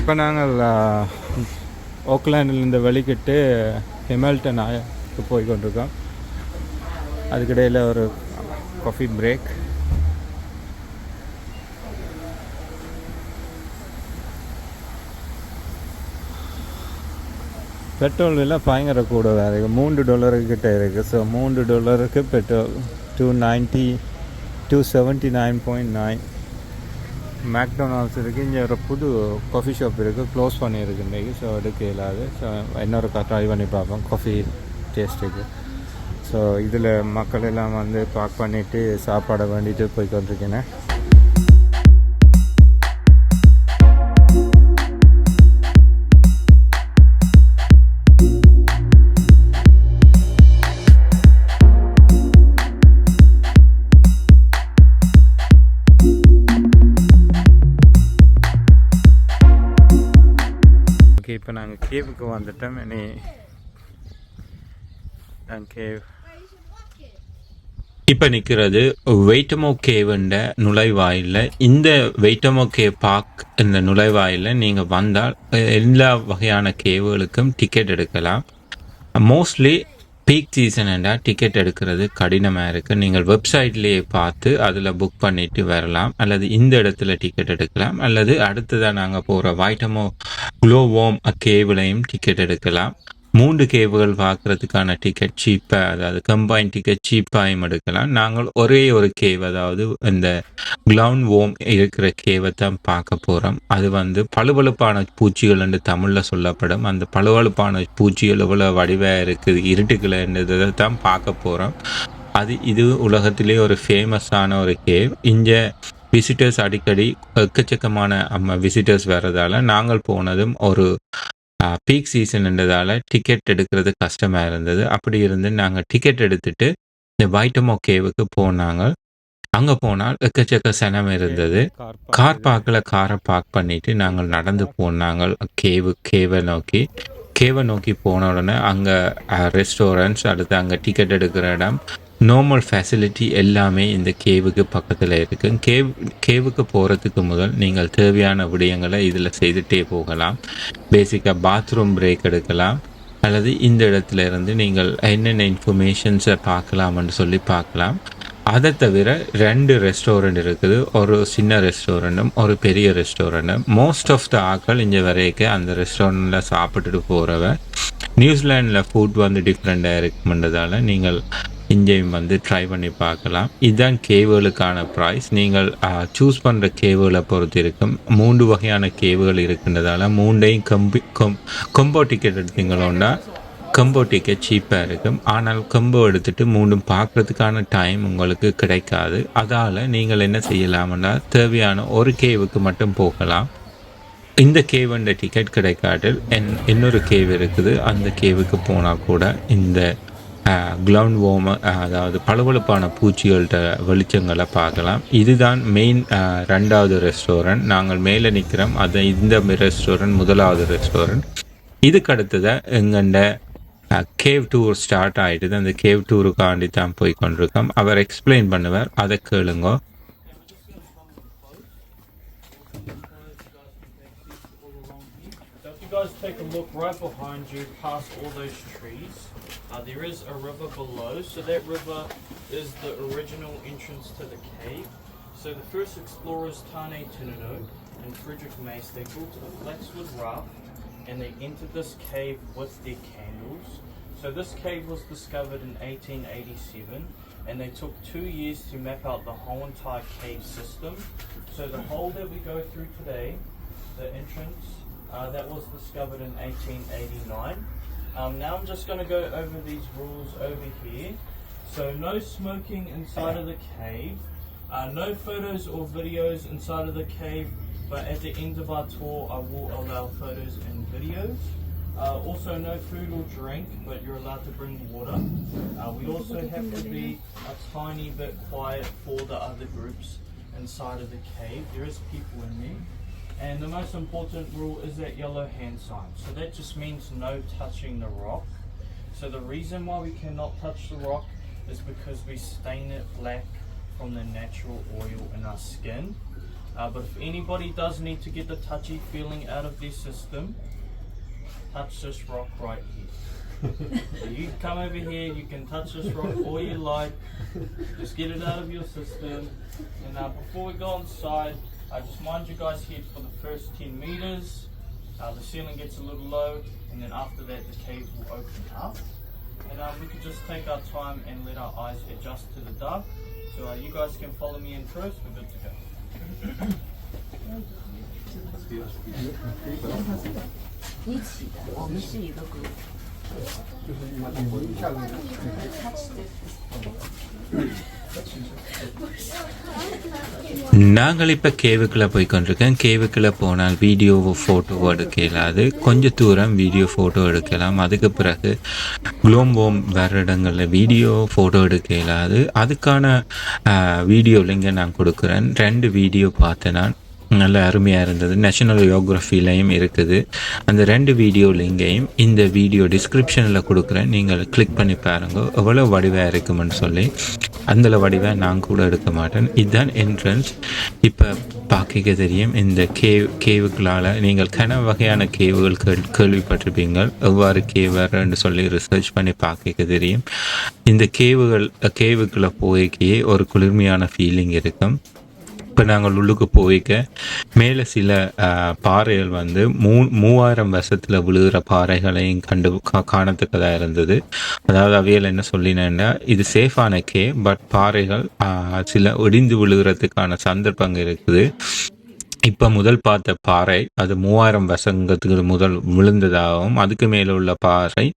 இப்போ நாங்கள் ஓக்லாண்டிலிருந்து வெளிக்கிட்டு ஹெமில்டன் போய் கொண்டிருக்கோம். அதுக்கிடையில் ஒரு காஃபி பிரேக். பெட்ரோல் விலை பயங்கர கூட இருக்குது. $3 கிட்ட இருக்குது. So $3 petrol 279.9. மேக்டொனால்ட்ஸ் இருக்குது. இங்கே ஒரு புது காஃபி ஷாப் இருக்குது, க்ளோஸ் பண்ணியிருக்கு இன்றைக்கி. ஸோ எடுக்க இல்லாது. ஸோ இன்னொரு ட்ரை பண்ணி பார்ப்போம் காஃபி டேஸ்ட்டுக்கு. ஸோ இதில் மக்கள் எல்லாம் வந்து பார்க் பண்ணிவிட்டு சாப்பாடை வேண்டிட்டு போய் கொண்டிருக்கேன். இப்போ நாங்கள் கேவுக்கு வந்துட்டோம். இனி கேவ் இப்போ நிற்கிறது வெயிட்டமோ கேவுண்ட நுழைவாயில். இந்த வெயிட்டமோ கேவ் பார்க் இந்த நுழைவாயில் நீங்கள் வந்தால் எல்லா வகையான கேவுகளுக்கும் டிக்கெட் எடுக்கலாம். மோஸ்ட்லி பீக் சீசன் என்றால் டிக்கெட் எடுக்கிறது கடினமாக இருக்குது. நீங்கள் வெப்சைட்லேயே பார்த்து அதில் புக் பண்ணிவிட்டு வரலாம், அல்லது இந்த இடத்துல டிக்கெட் எடுக்கலாம், அல்லது அடுத்ததாக நாங்கள் போகிற வைட்டமோ க்ளோவோம் கேவ்லையும் டிக்கெட் எடுக்கலாம். 3 கேவுகள் பார்க்குறதுக்கான டிக்கெட் சீப்பாக, அதாவது கம்பைன் டிக்கெட் சீப்பாகவும் எடுக்கலாம். நாங்கள் ஒரே ஒரு கேவ், அதாவது இந்த க்ளோவோம் இருக்கிற கேவை தான் பார்க்க போகிறோம். அது வந்து பழுவழுப்பான பூச்சிகள் என்று தமிழில் சொல்லப்படும். அந்த பழுவழுப்பான பூச்சிகள் எவ்வளோ வடிவாக இருக்குது, இருட்டுக்குள்ளன்றதை தான் பார்க்க போகிறோம். இது உலகத்திலே ஒரு ஃபேமஸான ஒரு கேவ். இங்கே விசிட்டர்ஸ் அடிக்கடி எக்கச்சக்கமான விசிட்டர்ஸ் வர்றதால நாங்கள் போனதும் ஒரு பீக் சீசன்ன்றதால டிக்கெட் எடுக்கிறது கஷ்டமாக இருந்தது. அப்படி இருந்து நாங்கள் டிக்கெட் எடுத்துட்டு இந்த வைட்டமோ கேவுக்கு போனாங்க. அங்கே போனால் எக்கச்சக்க சனம் இருந்தது. கார் பார்க்கில் காரை பார்க் பண்ணிவிட்டு நாங்கள் நடந்து போனாங்க கேவை நோக்கி போன உடனே அங்கே ரெஸ்டாரண்ட்ஸ், அடுத்து அங்கே டிக்கெட் எடுக்கிற இடம், நார்மல் ஃபெசிலிட்டி எல்லாமே இந்த கேவுக்கு பக்கத்தில் இருக்குது. கேவுக்கு போகிறதுக்கு முதல் நீங்கள் தேவையான விடயங்களை இதில் செய்துகிட்டே போகலாம். பேசிக்காக பாத்ரூம் பிரேக் எடுக்கலாம், அல்லது இந்த இடத்துல இருந்து நீங்கள் என்னென்ன இன்ஃபர்மேஷன்ஸை பார்க்கலாம்னு சொல்லி பார்க்கலாம். அதை தவிர 2 ரெஸ்டாரண்ட் இருக்குது. ஒரு சின்ன ரெஸ்டாரண்ட்டும் ஒரு பெரிய ரெஸ்டாரண்ட்டும். மோஸ்ட் ஆஃப் த ஆக்கள் இங்கே வரைக்கும் அந்த ரெஸ்டாரண்ட்டில் சாப்பிட்டுட்டு போகிறவ. நியூசிலாண்டில் ஃபுட் வந்து டிஃப்ரெண்ட்டாக இருக்குன்றதால நீங்கள் இங்கேயும் வந்து ட்ரை பண்ணி பார்க்கலாம். இதுதான் கேவுகளுக்கான ப்ரைஸ். நீங்கள் சூஸ் பண்ணுற கேவுகளை பொறுத்து இருக்கும். 3 வகையான கேவுகள் இருக்குன்றதால 3ஐயும் கொம்போ டிக்கெட் எடுத்தீங்களோன்னா கம்போ டிக்கெட் சீப்பாக இருக்கும். ஆனால் கம்போ எடுத்துகிட்டு 3 பார்க்குறதுக்கான டைம் உங்களுக்கு கிடைக்காது. அதால் நீங்கள் என்ன செய்யலாம்னா தேவையான ஒரு கேவுக்கு மட்டும் போகலாம். இந்த கேவுண்ட டிக்கெட் கிடைக்காட்டில் இன்னொரு கேவ் இருக்குது, அந்த கேவுக்கு போனால் கூட இந்த க்ளோவோம், அதாவது பளபளப்பான பூச்சிகள்கிட்ட வெளிச்சங்களை பார்க்கலாம். இதுதான் மெயின் 2வது ரெஸ்டாரண்ட். நாங்கள் மேலே நிற்கிறோம். அது இந்த ரெஸ்டாரண்ட் 1வது ரெஸ்டாரண்ட். இதுக்கு அடுத்ததாக எங்கண்ட கேவ் டூர் ஸ்டார்ட் ஆகிடுது. அந்த கேவ் டூருக்காண்டி தான் போய் கொண்டிருக்கோம். அவர் எக்ஸ்பிளைன் பண்ணுவார், அதை கேளுங்க. Guys, take a look right behind you, past all those trees. There is a river below, so that river is the original entrance to the cave. So the first explorers, Tane Tunano and Frederick Mace, they built a flaxwood raft and they entered this cave with their candles. So this cave was discovered in 1887, and they took 2 years to map out the whole entire cave system. So the hole that we go through today, the entrance, that was discovered in 1889. Now I'm just going to go over these rules over here. So no smoking inside of the cave, no photos or videos inside of the cave, but at the end of our tour I will allow photos and videos. Also no food or drink, but you're allowed to bring water. We also have to be a tiny bit quiet for the other groups inside of the cave. There is people in there. And the most important rule is that yellow hand sign. So that just means no touching the rock. So the reason why we cannot touch the rock is because we stain it black from the natural oil in our skin. But if anybody does need to get the touchy feeling out of their system, touch this rock right here. So you come over here, you can touch this rock all you like, just get it out of your system. And before we go inside, just mind you guys head for the first 10 meters. The ceiling gets a little low, and then after that the cave will open up. And we can just take our time and let our eyes adjust to the dark. So you guys can follow me in first, we're good to go. நாங்கள் இப்போ கேவுக்குள்ளே போய்கொண்டிருக்கேன். கேவுக்குள்ளே போனால் வீடியோவோ ஃபோட்டோவோ எடுக்க இயலாது. கொஞ்சம் தூரம் video photo எடுக்கலாம். அதுக்கு பிறகு க்ளோவோம் வேறு இடங்களில் வீடியோ ஃபோட்டோ எடுக்க இயலாது. அதுக்கான வீடியோ லிங்கை நான் கொடுக்குறேன். 2 வீடியோ பார்த்தேன் நான், நல்ல அருமையாக இருந்தது. நேஷனல் ஜியோகிராஃபிலையும் இருக்குது. அந்த 2 வீடியோ லிங்கையும் இந்த வீடியோ டிஸ்கிரிப்ஷனில் கொடுக்குறேன். நீங்கள் கிளிக் பண்ணி பாருங்க எவ்வளோ வடிவாக இருக்குமென்னு சொல்லி. அந்த வடிவாக நான் கூட எடுக்க மாட்டேன். இதுதான் என்ட்ரன்ஸ். இப்போ பார்க்க தெரியும் இந்த கேவுகளால் நீங்கள் கன வகையான கேவுகள் கேள்விப்பட்டிருப்பீங்க. எவ்வாறு கேவர்ன்னு சொல்லி ரிசர்ச் பண்ணி பார்க்க தெரியும். இந்த கேவுக்குள்ளே போய்க்கே ஒரு குளிர்மையான ஃபீலிங் இருக்கும். இப்போ நாங்கள் உள்ளுக்கு போய்க்க மேலே சில பாறைகள் வந்து 3000 வருஷத்தில் விழுகிற பாறைகளையும் காணத்தக்கதாக இருந்தது. அதாவது அவையில் என்ன சொல்லினேன்னா, இது சேஃபான பட் பாறைகள் சில இடிந்து விழுகிறதுக்கான சந்தர்ப்பங்கள் இருக்குது. இப்போ முதல் பார்த்த பாறை அது 3000 வருஷத்துக்கு முதல் விழுந்ததாகவும், அதுக்கு மேலே உள்ள பாறை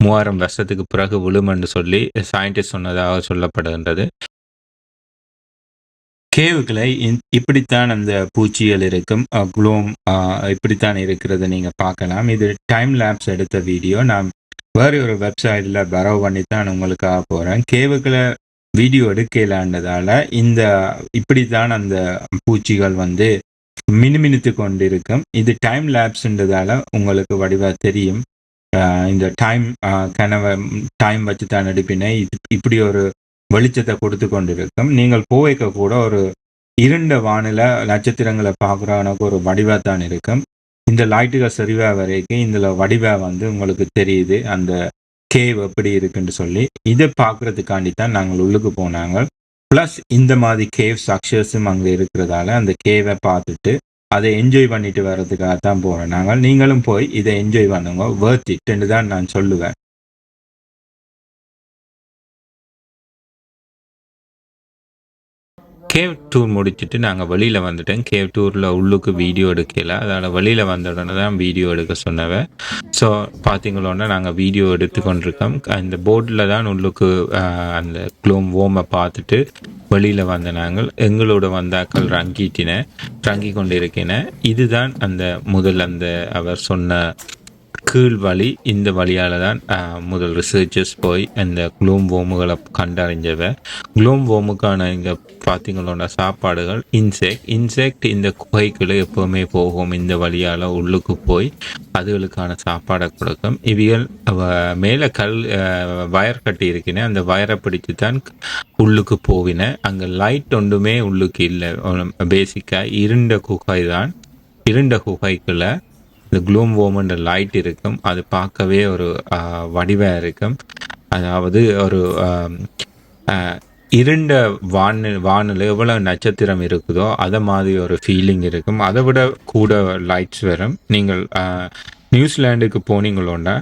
3000 வருஷத்துக்கு பிறகு விழுமென்று சொல்லி சயின்டிஸ்ட் சொன்னதாக சொல்லப்படுகின்றது. கேவுகளை இப்படித்தான் அந்த பூச்சிகள் இருக்கும். க்ளோம் இப்படித்தான் இருக்கிறது நீங்கள் பார்க்கலாம். இது டைம் லேப்ஸ் எடுத்த வீடியோ. நான் வேறு ஒரு வெப்சைட்டில் பரவ் பண்ணி தான் உங்களுக்காக போகிறேன். கேவுகளை வீடியோ எடுக்கலான்றதால இப்படித்தான் அந்த பூச்சிகள் வந்து மினுமினுத்து கொண்டு இருக்கும். இது டைம் லேப்ஸ்ன்றதால உங்களுக்கு வடிவாக தெரியும். இந்த டைம் வச்சு தான் எடுப்பினேன். இப்படி ஒரு வெளிச்சத்தை கொடுத்து கொண்டிருக்கும். நீங்கள் போய்க்க கூட ஒரு இருண்ட வானில நட்சத்திரங்களை பார்க்குறவனுக்கு ஒரு வடிவாக தான் இருக்கும். இந்த லைட்டுகள் சரிவா வரைக்கும் இதில் வடிவாக வந்து உங்களுக்கு தெரியுது அந்த கேவ் எப்படி இருக்குன்னு சொல்லி. இதை பார்க்குறதுக்காண்டி தான் நாங்கள் உள்ளுக்கு போனாங்க. ப்ளஸ் இந்த மாதிரி கேவ் ஸ்ட்ரக்சர்ஸும் அங்கே இருக்கிறதால அந்த கேவை பார்த்துட்டு அதை என்ஜாய் பண்ணிட்டு வர்றதுக்காக தான் போகிறோம் நாங்கள். நீங்களும் போய் இதை என்ஜாய் பண்ணுங்க, வர்த் இட்ன்னு தான் நான் சொல்லுவேன். கேவ் டூர் முடிச்சுட்டு நாங்கள் வெளியில் வந்துட்டோம். கேவ் டூரில் உள்ளுக்கு வீடியோ எடுக்கல, அதனால் வெளியில் வந்த உடனே தான் வீடியோ எடுக்க சொன்னவன். ஸோ பார்த்தீங்களோன்னா நாங்கள் வீடியோ எடுத்து கொண்டிருக்கோம். அந்த போர்டில் தான் உள்ளுக்கு அந்த க்ளோவோமை பார்த்துட்டு வெளியில் வந்த நாங்கள். எங்களோட வந்தாக்கள் ரங்கி கொண்டு இருக்கேன. இதுதான் அந்த அவர் சொன்ன கீழ் வழி. இந்த வழியால் தான் முதல் ரிசர்ச்சர்ஸ் போய் அந்த க்ளோவோமுகளை கண்டறிஞ்சவ. க்ளோவோமுக்கான இங்கே பார்த்தீங்களோன்னா சாப்பாடுகள் இன்செக்ட் இந்த குகைக்குள்ளே எப்போவுமே போகும். இந்த வழியால் உள்ளுக்கு போய் அதுகளுக்கான சாப்பாடை கொடுக்கும். இவைகள் மேலே வயர் கட்டி இருக்கின. அந்த வயரை பிடிச்சி தான் உள்ளுக்கு போவின. அங்கே லைட் ஒன்றுமே உள்ளுக்கு இல்லை. பேசிக்காக இருண்ட குகைக்குள்ள இந்த க்ளோவோம்ன்ற லைட் இருக்கும். அது பார்க்கவே ஒரு வடிவாக இருக்கும். அதாவது ஒரு இருண்ட வானில் எவ்வளோ நட்சத்திரம் இருக்குதோ அதை மாதிரி ஒரு ஃபீலிங் இருக்கும். அதை விட கூட லைட்ஸ் வரும். நீங்கள் நியூசிலாண்டுக்கு போனீங்களோன்னா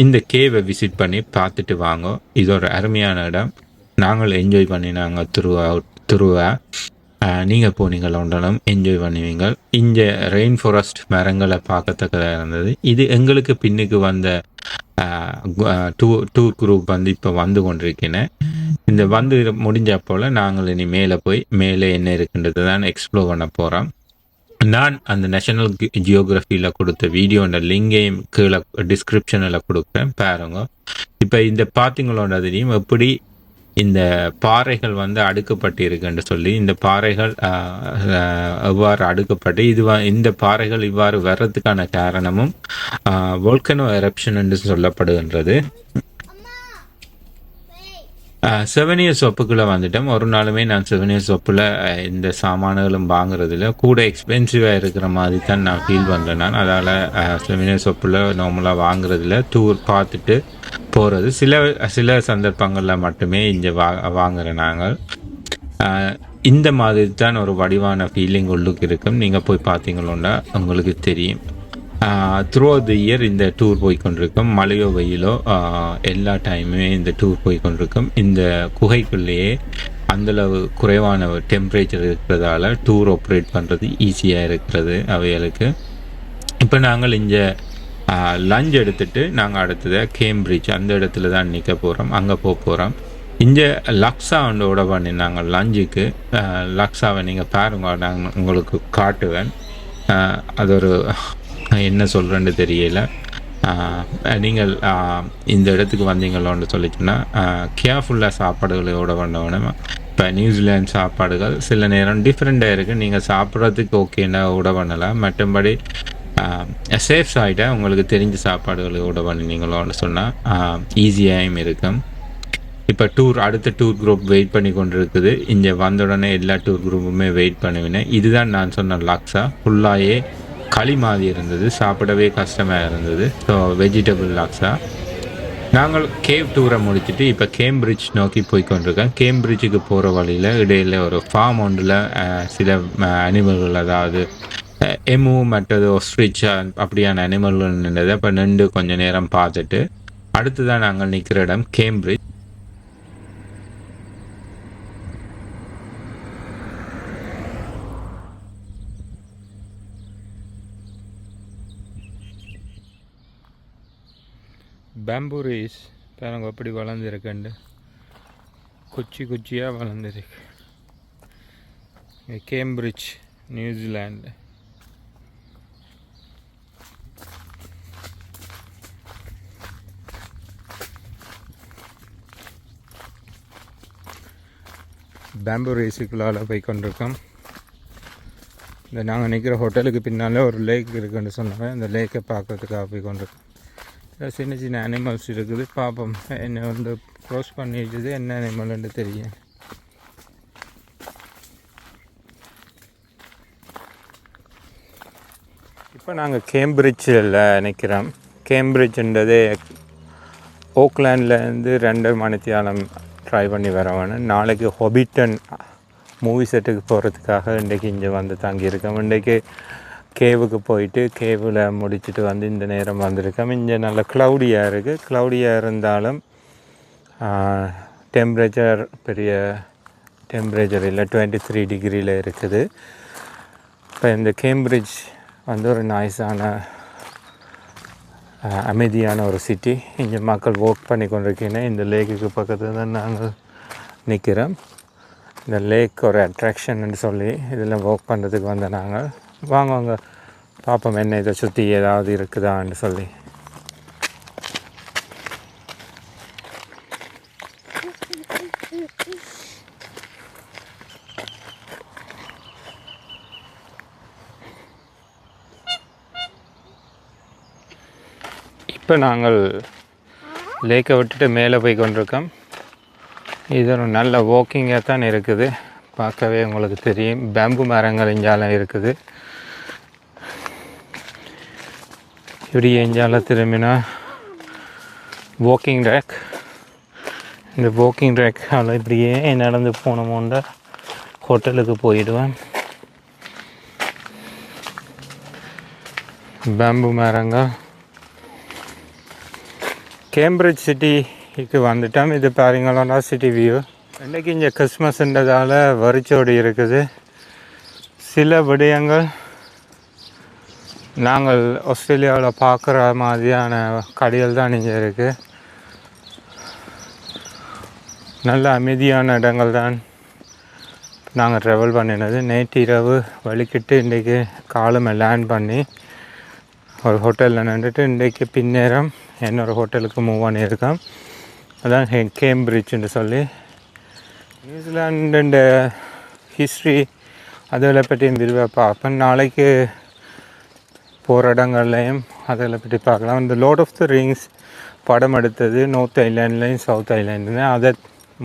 இந்த கேவை விசிட் பண்ணி பார்த்துட்டு வாங்க. இது ஒரு அருமையான இடம். நாங்கள் என்ஜாய் பண்ணினாங்க துருவா. நீங்கள் போனீங்களோண்டாலும் என்ஜாய் பண்ணுவீங்க. இங்கே ரெயின் ஃபாரஸ்ட் மரங்களை பார்க்கத்தக்கதாக இருந்தது. இது எங்களுக்கு பின்னுக்கு வந்த டூர் குரூப் வந்து இப்போ வந்து கொண்டிருக்கேன். இந்த வந்து முடிஞ்ச போல் நாங்கள் இனி மேலே என்ன இருக்குன்றது தான் எக்ஸ்ப்ளோர் பண்ண போகிறோம். நான் அந்த நேஷனல் ஜியோகிராஃபியில் கொடுத்த வீடியோட லிங்கையும் கீழே டிஸ்கிரிப்ஷனில் கொடுக்குறேன், பாருங்க. இப்போ இந்த பார்த்தீங்களோட தெரியும் எப்படி இந்த பாறைகள் வந்து அடுக்கப்பட்டு இருக்குன்னு சொல்லி. இந்த பாறைகள் எவ்வாறு அடுக்கப்பட்டு இந்த பாறைகள் இவ்வாறு வர்றதுக்கான காரணமும் வோல்கனோ எரப்ஷன் என்று சொல்லப்படுகின்றது. செவனியர் சொப்புக்குள்ளே வந்துட்டோம். ஒரு நாளுமே நான் செவனியர் சொப்பில் இந்த சாமான்களும் வாங்குறதில்ல. கூட எக்ஸ்பென்சிவாக இருக்கிற மாதிரி தான் நான் ஃபீல் பண்ணுறேன். நான் அதால் செவனியர் சொப்பில் நார்மலாக வாங்குறதில்ல. டூர் பார்த்துட்டு போகிறது சில சந்தர்ப்பங்களில் மட்டுமே இங்கே வாங்குகிறேன். நாங்கள் இந்த மாதிரி தான் ஒரு வடிவான ஃபீலிங் உள்ளுக்கு இருக்கும். நீங்கள் போய் பார்த்தீங்களோன்னா உங்களுக்கு தெரியும். த்ரூ அவுட் த இயர் இந்த டூர் போய்கொண்டிருக்கும். மழையோ வெயிலோ எல்லா டைமுமே இந்த டூர் போய்கொண்டிருக்கும். இந்த குகைக்குள்ளேயே அந்தளவு குறைவான டெம்பரேச்சர் இருக்கிறதால டூர் ஆப்ரேட் பண்ணுறது ஈஸியாக இருக்கிறது அவைகளுக்கு. இப்போ நாங்கள் இங்கே லஞ்ச் எடுத்துகிட்டு நாங்கள் அடுத்தது கேம்பிரிட்ஜ் அந்த இடத்துல தான் நிற்க போகிறோம். அங்கே போகிறோம். இங்கே லக்ஸாவோட பண்ணி நாங்கள் லஞ்சுக்கு லக்ஸாவை நீங்கள் பாருங்க, நாங்கள் உங்களுக்கு காட்டுவேன். அது ஒரு என்ன சொல்கிறேன்னு தெரியல. நீங்கள் இந்த இடத்துக்கு வந்தீங்களோன்னு சொல்லிச்சுன்னா கேர்ஃபுல்லாக சாப்பாடுகளோட பண்ணணும். இப்போ நியூசிலாந்து சாப்பாடுகள் சில நேரம் டிஃப்ரெண்ட்டாக இருக்குது. நீங்கள் சாப்பிட்றதுக்கு ஓகேன்னா விட பண்ணலாம். மற்றபடி சேஃப் சைடாக உங்களுக்கு தெரிஞ்ச சாப்பாடுகளோட பண்ணினீங்களோன்னு சொன்னால் ஈஸியாகவும் இருக்கும். இப்போ அடுத்த டூர் குரூப் வெயிட் பண்ணி கொண்டு இருக்குது. இங்கே வந்த உடனே எல்லா டூர் குரூப்புமே வெயிட் பண்ணுவேன். இதுதான் நான் சொன்ன லாக்ஸா. ஃபுல்லாகவே களி மாதிரி இருந்தது, சாப்பிடவே கஷ்டமாக இருந்தது. So vegetable laksa. நாங்கள் கேவ் டூரை முடிச்சுட்டு இப்போ கேம்பிரிட்ஜ் நோக்கி போய்கொண்டிருக்கேன். கேம்பிரிட்ஜுக்கு போகிற வழியில் இடையில் ஒரு ஃபார்ம் ஒன்றில் சில அனிமல்கள், அதாவது எமு மற்றது ஒஸ்ட்ரிச் அப்படியான அனிமல்கள் நின்றது. அப்போ நின்று கொஞ்சம் நேரம் பார்த்துட்டு அடுத்துதான் நாங்கள் நிற்கிற இடம் கேம்பிரிட்ஜ். பேம்பு ரீஸ் பாருங்க எப்படி வளர்ந்துருக்குண்டு, குச்சியாக வளர்ந்துருக்கு. Cambridge New Zealand. பேம்பு ரேஸுக்குள்ளால் போய் கொண்டிருக்கோம். இந்த நாங்கள் நிற்கிற ஹோட்டலுக்கு பின்னால் ஒரு லேக் இருக்குன்னு சொன்னாங்க. அந்த லேக்கை பார்க்குறதுக்காக போய் கொண்டிருக்கோம். சின்ன சின்ன அனிமல்ஸ் இருக்குது. பார்ப்போம், என்னை வந்து க்ரோஸ் பண்ணிடுது, என்ன அனிமல்னு தெரியும். இப்போ நாங்கள் கேம்பிரிட்ஜில் நிற்கிறோம். கேம்பிரிட்ஜுன்றது ஓக்லாண்ட்லேருந்து 2 மணித்தியாலம் ட்ரை பண்ணி வரவேணும். நாளைக்கு ஹொபிட்டன் மூவி செட்டுக்கு போகிறதுக்காக இன்றைக்கி இங்கே வந்து தங்கியிருக்கோம். இன்றைக்கி கேவுக்கு போயிட்டு கேவில் முடிச்சுட்டு வந்து இந்த நேரம் வந்திருக்கோம். இங்கே நல்ல க்ளவுடியாக இருக்குது. க்ளவுடியாக இருந்தாலும் டெம்பரேச்சர் பெரிய டெம்பரேச்சர் இல்லை, 23 டிகிரியில் இருக்குது. இப்போ இந்த கேம்பிரிட்ஜ் வந்து ஒரு நைஸான அமைதியான ஒரு சிட்டி. இங்கே மக்கள் ஒர்க் பண்ணி கொண்டிருக்கீங்க. இந்த லேக்குக்கு பக்கத்தில் தான் நாங்கள் நிற்கிறோம். இந்த லேக் ஒரு அட்ராக்ஷன்னு சொல்லி இதில் ஒர்க் பண்ணுறதுக்கு வந்த நாங்கள் வாங்க பார்ப்போம் என்ன இதை சுற்றி ஏதாவது இருக்குதான்னு சொல்லி. இப்போ நாங்கள் லேக்கை விட்டுட்டு மேலே போய் கொண்டிருக்கோம். இது ஒரு நல்ல வாக்கிங்காக தான் இருக்குது. பார்க்கவே உங்களுக்கு தெரியும். பேம்பு மரங்கள் இஞ்சால இருக்குது. இப்படி எஞ்சால திரும்பினா வாக்கிங் ட்ராக். இந்த வாக்கிங் ட்ராக்கால் இப்படியே நடந்து போனோமோண்டா ஹோட்டலுக்கு போயிடுவேன். பேம்பு மரங்கள். கேம்பிரிட்ஜ் சிட்டிக்கு வந்துட்டோம். இது பாருங்களா சிட்டி வியூ. இன்றைக்கி இங்கே கிறிஸ்மஸ்ன்றதால் வரிச்சோடி இருக்குது. சில விடயங்கள் நாங்கள் ஆஸ்திரேலியாவில் பார்க்குற மாதிரியான கடைகள் தான் இங்கே இருக்குது. நல்ல அமைதியான இடங்கள் தான் நாங்கள் ட்ராவல் பண்ணினது. நேற்று இரவு வலிக்கிட்டு இன்றைக்கி காலமே லேண்ட் பண்ணி ஒரு ஹோட்டலில் நின்றுட்டு இன்றைக்கி பின்னேரம் இன்னொரு ஹோட்டலுக்கு மூவ் பண்ணியிருக்கோம். அதான் கேம்பிரிட்ஜுன்னு சொல்லி. நியூசிலாண்டு ஹிஸ்ட்ரி அதில் பற்றியும் விரிவாக பார்ப்பேன். நாளைக்கு போகிற இடங்கள்லையும் அதில் பற்றி பார்க்கலாம். இந்த லார்ட் ஆஃப் த ரிங்ஸ் படம் எடுத்தது நார்த் ஐலாண்ட்லேயும் சவுத் ஐலாண்ட்லேயும். அதை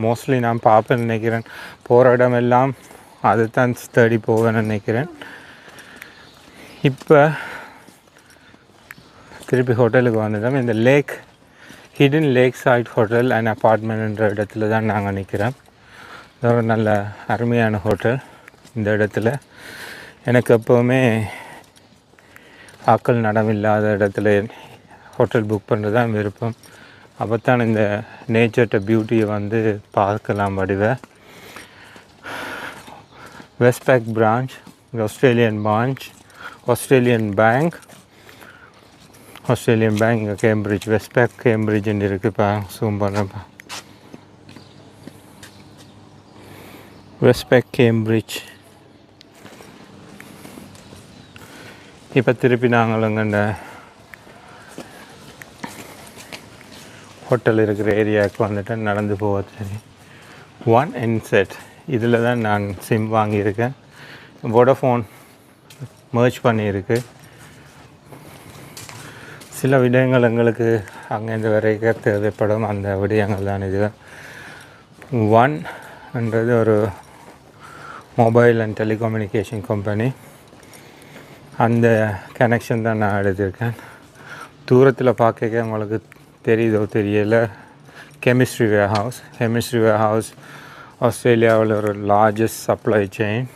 மோஸ்ட்லி நான் பார்ப்பேன்னு நினைக்கிறேன். போகிற இடமெல்லாம் அதை தான் தேடி போவேன்னு நினைக்கிறேன். இப்போ திருப்பி ஹோட்டலுக்கு வந்துட்டோம். இந்த hidden lake side hotel and அப்பார்ட்மெண்ட்ன்ற இடத்துல தான் நாங்கள் நிற்கிறோம். இது ஒரு நல்ல அருமையான ஹோட்டல். இந்த இடத்துல எனக்கு எப்போவுமே ஆக்கள் நடமில்லாத இடத்துல ஹோட்டல் புக் பண்ணுறது தான் விருப்பம். அப்போ தான் இந்த நேச்சர்ட்ட பியூட்டியை வந்து பார்க்கலாம். வடிவை வெஸ்ட்பேக் பிரான்ச், ஆஸ்திரேலியன் பேங்க் இங்கே கேம்பிரிட்ஜ், வெஸ்ட்பேக் கேம்பிரிட்ஜுன்னு இருக்குப்பா. ஜூம் பண்ணுறப்பா. வெஸ்ட்பேக் கேம்பிரிட்ஜ். இப்போ திருப்பி நாங்கள் அங்கே ஹோட்டல் இருக்கிற ஏரியாவுக்கு வந்துட்டு நடந்து போவது. MyThagaval இதில் தான் நான் சிம் வாங்கியிருக்கேன். வோடஃபோன் மர்ஜ் பண்ணியிருக்கு. சில விடயங்கள் எங்களுக்கு அங்கேருந்து வரைக்க தேவைப்படும். அந்த விடயங்கள் தான் இது. ஒன்ன்றது ஒரு மொபைல் அண்ட் டெலிகம்யூனிகேஷன் கம்பெனி. அந்த கனெக்ஷன் தான் நான் எடுத்திருக்கேன். தூரத்தில் பார்க்க உங்களுக்கு தெரியுதோ தெரியல, கெமிஸ்ட்ரி வேர்ஹவுஸ் ஆஸ்திரேலியாவில் ஒரு லார்ஜஸ்ட் சப்ளை செயின்.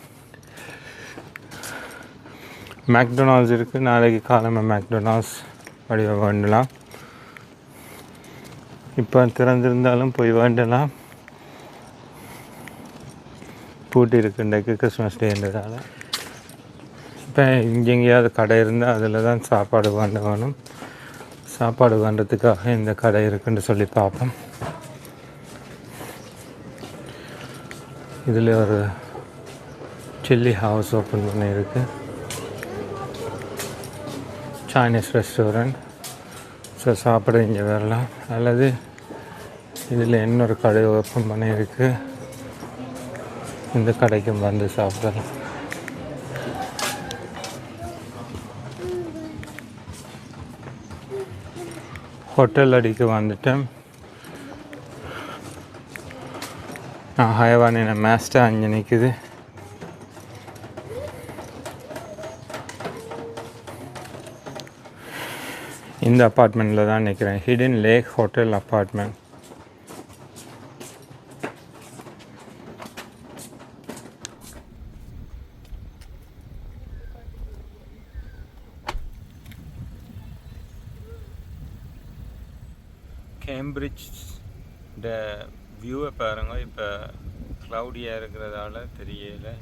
மேக்டொனால்ட்ஸ் இருக்குது. நாளைக்கு காலமே மேக்டொனால்ட்ஸ் வடிவ வேண்டலாம். இப்போ திறந்திருந்தாலும் போய் வேண்டலாம். பூட்டி இருக்குண்டைக்கு கிறிஸ்மஸ் டேன்றதால. இப்போ இங்கே எங்கேயாவது கடை இருந்தால் அதில் தான் சாப்பாடு வேண்ட வேணும். சாப்பாடு வேண்டதுக்காக இந்த கடை இருக்குன்னு சொல்லி பார்ப்போம். இதில் ஒரு சில்லி ஹவுஸ் ஓப்பன் பண்ணியிருக்கு. Chinese restaurant. ஸோ சாப்பிட இங்கே வரலாம். அல்லது இதில் இன்னொரு கடை ஓப்பன் பண்ணியிருக்கு. இந்த கடைக்கும் வந்து சாப்பிடலாம். ஹோட்டல் அடிக்க வந்துட்டேன். ஹயவான மேஸ்டா அங்கே நிற்குது. இந்த அப்பார்ட்மெண்ட்டில் தான் நிற்கிறேன். Hidden lake hotel apartment. Cambridge வியூவை பாருங்கள். இப்போ க்ளவுடியாக இருக்கிறதால தெரியலை.